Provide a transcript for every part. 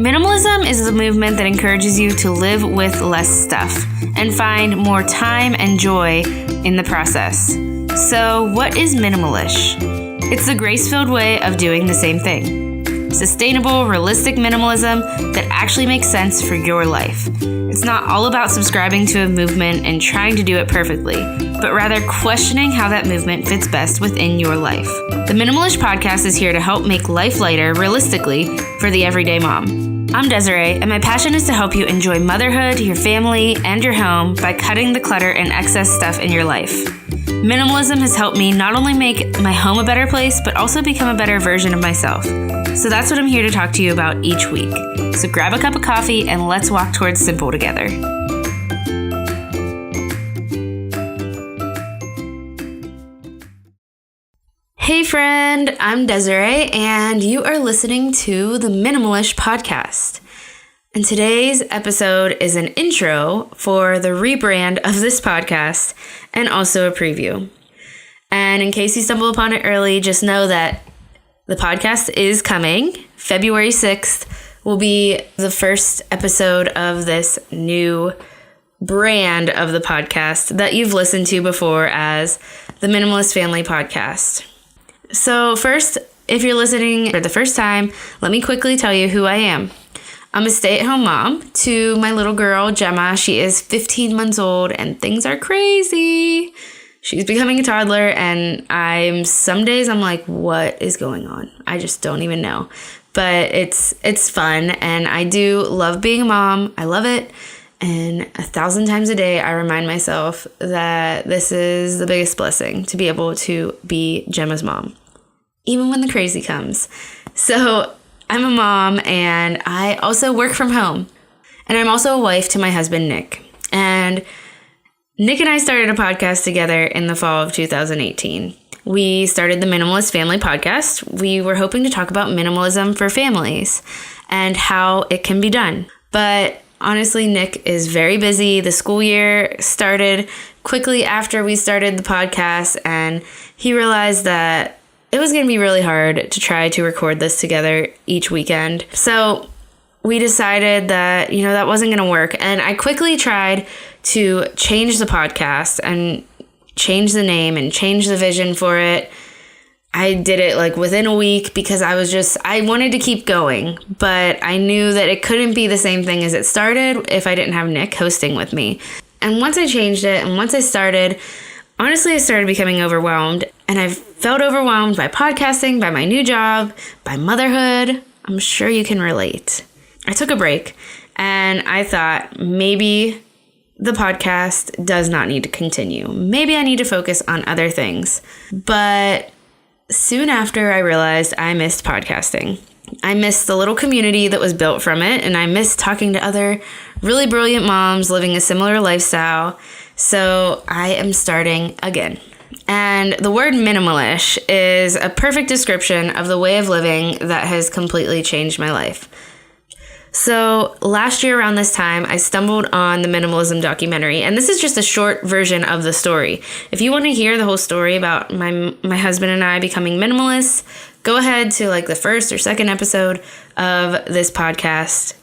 Minimalism is a movement that encourages you to live with less stuff and find more time and joy in the process. So, what is Minimalish? It's the grace-filled way of doing the same thing. Sustainable, realistic minimalism that actually makes sense for your life. It's not all about subscribing to a movement and trying to do it perfectly, but rather questioning how that movement fits best within your life. The Minimalish podcast is here to help make life lighter, realistically, for the everyday mom. I'm Desiree, and my passion is to help you enjoy motherhood, your family, and your home by cutting the clutter and excess stuff in your life. Minimalism has helped me not only make my home a better place, but also become a better version of myself. So that's what I'm here to talk to you about each week. So grab a cup of coffee and let's walk towards simple together. Hey friend, I'm Desiree, and you are listening to the Minimalish podcast. And today's episode is an intro for the rebrand of this podcast and also a preview. And in case you stumble upon it early, just know that the podcast is coming. February 6th will be the first episode of this new brand of the podcast that you've listened to before as the Minimalist Family Podcast. So first, if you're listening for the first time, let me quickly tell you who I am. I'm a stay-at-home mom to my little girl, Gemma. She is 15 months old and things are crazy. She's becoming a toddler and some days I'm like, what is going on? I just don't even know. But it's fun and I do love being a mom. I love it. And 1,000 times a day, I remind myself that this is the biggest blessing to be able to be Gemma's mom, even when the crazy comes. So I'm a mom and I also work from home. And I'm also a wife to my husband, Nick. And Nick and I started a podcast together in the fall of 2018. We started the Minimalist Family Podcast. We were hoping to talk about minimalism for families and how it can be done. But honestly, Nick is very busy. The school year started quickly after we started the podcast, and he realized that it was going to be really hard to try to record this together each weekend. So we decided that, that wasn't going to work. And I quickly tried to change the podcast and change the name and change the vision for it. I did it within a week because I wanted to keep going, but I knew that it couldn't be the same thing as it started if I didn't have Nick hosting with me. And once I changed it and once I started, honestly, I started becoming overwhelmed, and I felt overwhelmed by podcasting, by my new job, by motherhood. I'm sure you can relate. I took a break and I thought maybe the podcast does not need to continue. Maybe I need to focus on other things. But soon after, I realized I missed podcasting. I missed the little community that was built from it, and I missed talking to other really brilliant moms living a similar lifestyle. So I am starting again. And the word minimalish is a perfect description of the way of living that has completely changed my life. So last year around this time, I stumbled on the Minimalism Documentary, and this is just a short version of the story. If you want to hear the whole story about my husband and I becoming minimalists, go ahead to the first or second episode of this podcast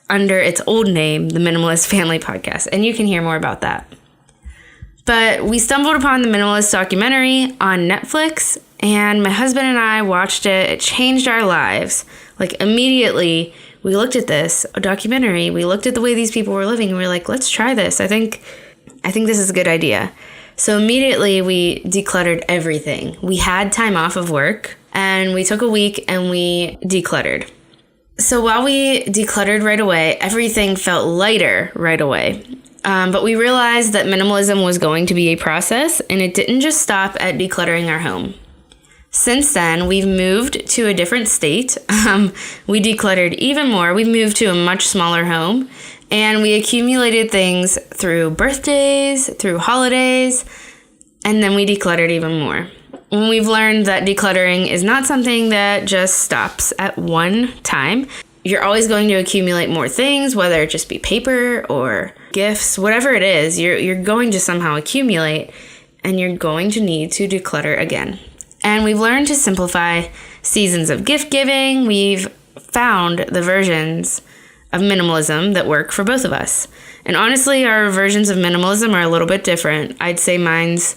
under its old name, the Minimalist Family Podcast, and you can hear more about that. But we stumbled upon the Minimalist Documentary on Netflix, and my husband and I watched it. It changed our lives. Immediately, we looked at this documentary. We looked at the way these people were living, and we were like, let's try this. I think this is a good idea. So immediately, we decluttered everything. We had time off of work, and we took a week, and we decluttered. So while we decluttered right away, everything felt lighter right away. But we realized that minimalism was going to be a process, and it didn't just stop at decluttering our home. Since then, we've moved to a different state. We decluttered even more. We've moved to a much smaller home, and we accumulated things through birthdays, through holidays, and then we decluttered even more. And we've learned that decluttering is not something that just stops at one time. You're always going to accumulate more things, whether it just be paper or gifts, whatever it is, you're going to somehow accumulate, and you're going to need to declutter again. And we've learned to simplify seasons of gift giving. We've found the versions of minimalism that work for both of us. And honestly, our versions of minimalism are a little bit different. I'd say mine's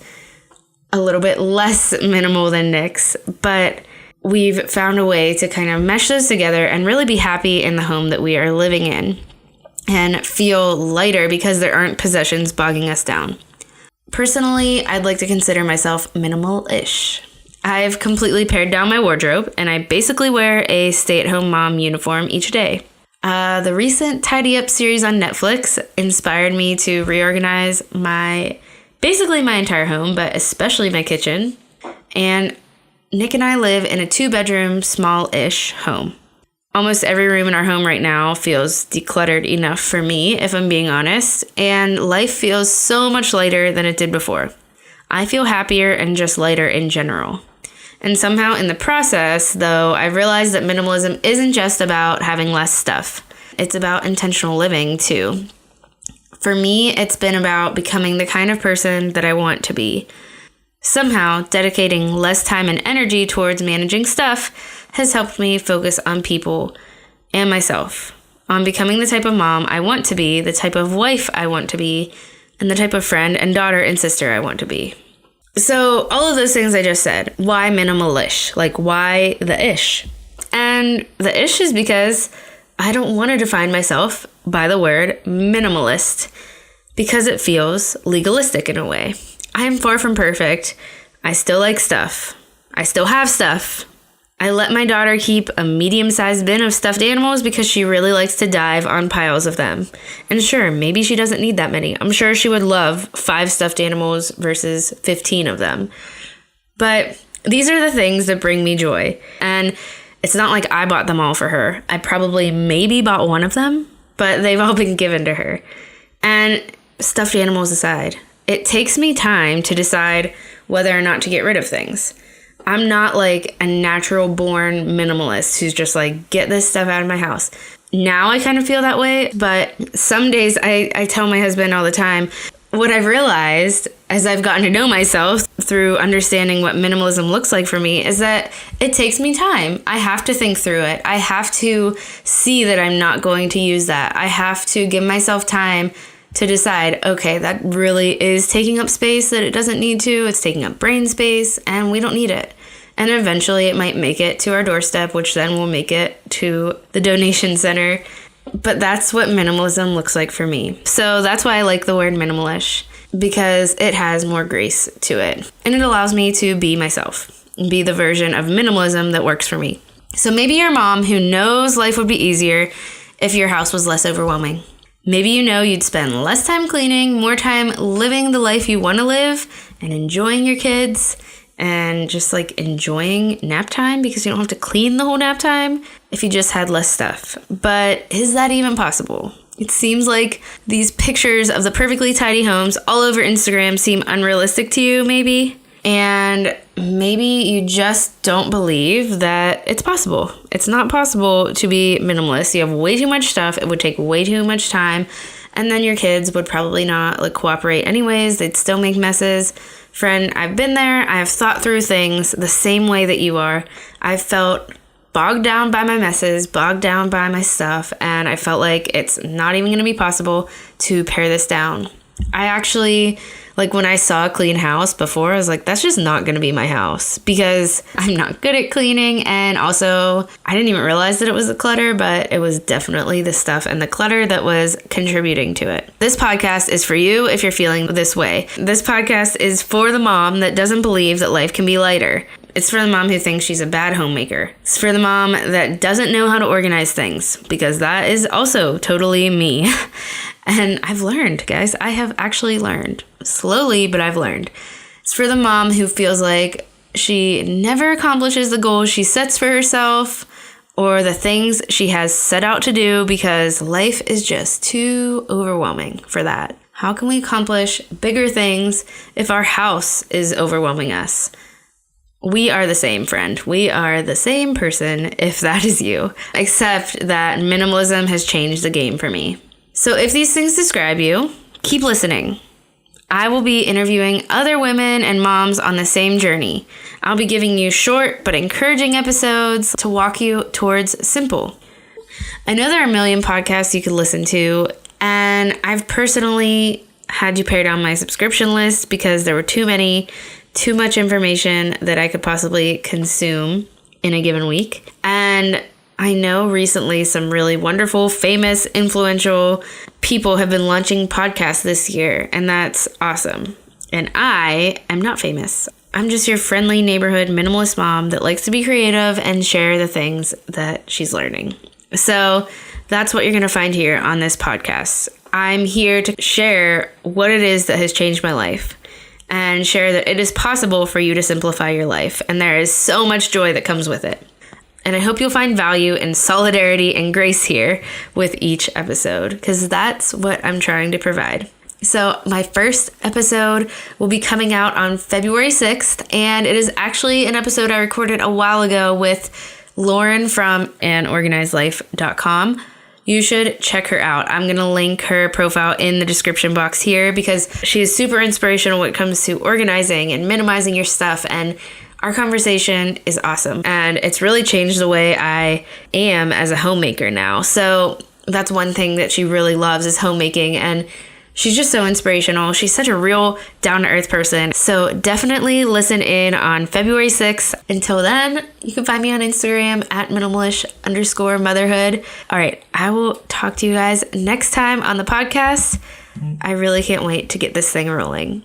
a little bit less minimal than Nick's, but we've found a way to kind of mesh those together and really be happy in the home that we are living in and feel lighter because there aren't possessions bogging us down. Personally, I'd like to consider myself minimal-ish. I've completely pared down my wardrobe, and I basically wear a stay-at-home mom uniform each day. The recent Tidy Up series on Netflix inspired me to reorganize basically my entire home, but especially my kitchen. And Nick and I live in a 2-bedroom, small-ish home. Almost every room in our home right now feels decluttered enough for me, if I'm being honest, and life feels so much lighter than it did before. I feel happier and just lighter in general. And somehow in the process, though, I've realized that minimalism isn't just about having less stuff. It's about intentional living, too. For me, it's been about becoming the kind of person that I want to be. Somehow, dedicating less time and energy towards managing stuff has helped me focus on people and myself, on becoming the type of mom I want to be, the type of wife I want to be, and the type of friend and daughter and sister I want to be. So all of those things I just said, why minimalish? Like, why the ish? And the ish is because I don't want to define myself by the word minimalist because it feels legalistic in a way. I am far from perfect. I still like stuff. I still have stuff. I let my daughter keep a medium-sized bin of stuffed animals because she really likes to dive on piles of them. And sure, maybe she doesn't need that many. I'm sure she would love 5 stuffed animals versus 15 of them. But these are the things that bring me joy. And it's not like I bought them all for her. I probably maybe bought one of them, but they've all been given to her. And stuffed animals aside, it takes me time to decide whether or not to get rid of things. I'm not like a natural born minimalist who's just like, get this stuff out of my house. Now I kind of feel that way, but some days I tell my husband all the time, what I've realized as I've gotten to know myself through understanding what minimalism looks like for me is that it takes me time. I have to think through it. I have to see that I'm not going to use that. I have to give myself time to decide, okay, that really is taking up space that it doesn't need to. It's taking up brain space and we don't need it. And eventually it might make it to our doorstep, which then will make it to the donation center. But that's what minimalism looks like for me. So that's why I like the word minimalish, because it has more grace to it. And it allows me to be myself, be the version of minimalism that works for me. So maybe you're a mom who knows life would be easier if your house was less overwhelming. Maybe you know you'd spend less time cleaning, more time living the life you want to live and enjoying your kids and just like enjoying nap time because you don't have to clean the whole nap time if you just had less stuff. But is that even possible? It seems like these pictures of the perfectly tidy homes all over Instagram seem unrealistic to you, maybe. And maybe you just don't believe that it's possible. It's not possible to be minimalist. You have way too much stuff. It would take way too much time. And then your kids would probably not cooperate anyways. They'd still make messes. Friend, I've been there. I have thought through things the same way that you are. I've felt bogged down by my messes, bogged down by my stuff. And I felt like it's not even going to be possible to pare this down. I actually, when I saw a clean house before, I was like, that's just not going to be my house because I'm not good at cleaning. And also, I didn't even realize that it was the clutter, but it was definitely the stuff and the clutter that was contributing to it. This podcast is for you if you're feeling this way. This podcast is for the mom that doesn't believe that life can be lighter. It's for the mom who thinks she's a bad homemaker. It's for the mom that doesn't know how to organize things, because that is also totally me. And I've learned, guys. I have actually learned. Slowly, but I've learned. It's for the mom who feels like she never accomplishes the goals she sets for herself or the things she has set out to do because life is just too overwhelming for that. How can we accomplish bigger things if our house is overwhelming us? We are the same, friend. We are the same person if that is you, except that minimalism has changed the game for me. So if these things describe you, keep listening. I will be interviewing other women and moms on the same journey. I'll be giving you short but encouraging episodes to walk you towards simple. I know there are a million podcasts you could listen to, and I've personally had to pare down my subscription list because there were too much information that I could possibly consume in a given week. And I know recently some really wonderful, famous, influential people have been launching podcasts this year, and that's awesome. And I am not famous. I'm just your friendly neighborhood minimalist mom that likes to be creative and share the things that she's learning. So that's what you're going to find here on this podcast. I'm here to share what it is that has changed my life and share that it is possible for you to simplify your life. And there is so much joy that comes with it. And I hope you'll find value and solidarity and grace here with each episode, because that's what I'm trying to provide. So my first episode will be coming out on February 6th, and it is actually an episode I recorded a while ago with Lauren from anorganizedlife.com. You should check her out. I'm going to link her profile in the description box here because she is super inspirational when it comes to organizing and minimizing your stuff, and our conversation is awesome. And it's really changed the way I am as a homemaker now. So that's one thing that she really loves is homemaking, and she's just so inspirational. She's such a real down-to-earth person. So definitely listen in on February 6th. Until then, you can find me on Instagram at minimalish_motherhood. All right, I will talk to you guys next time on the podcast. I really can't wait to get this thing rolling.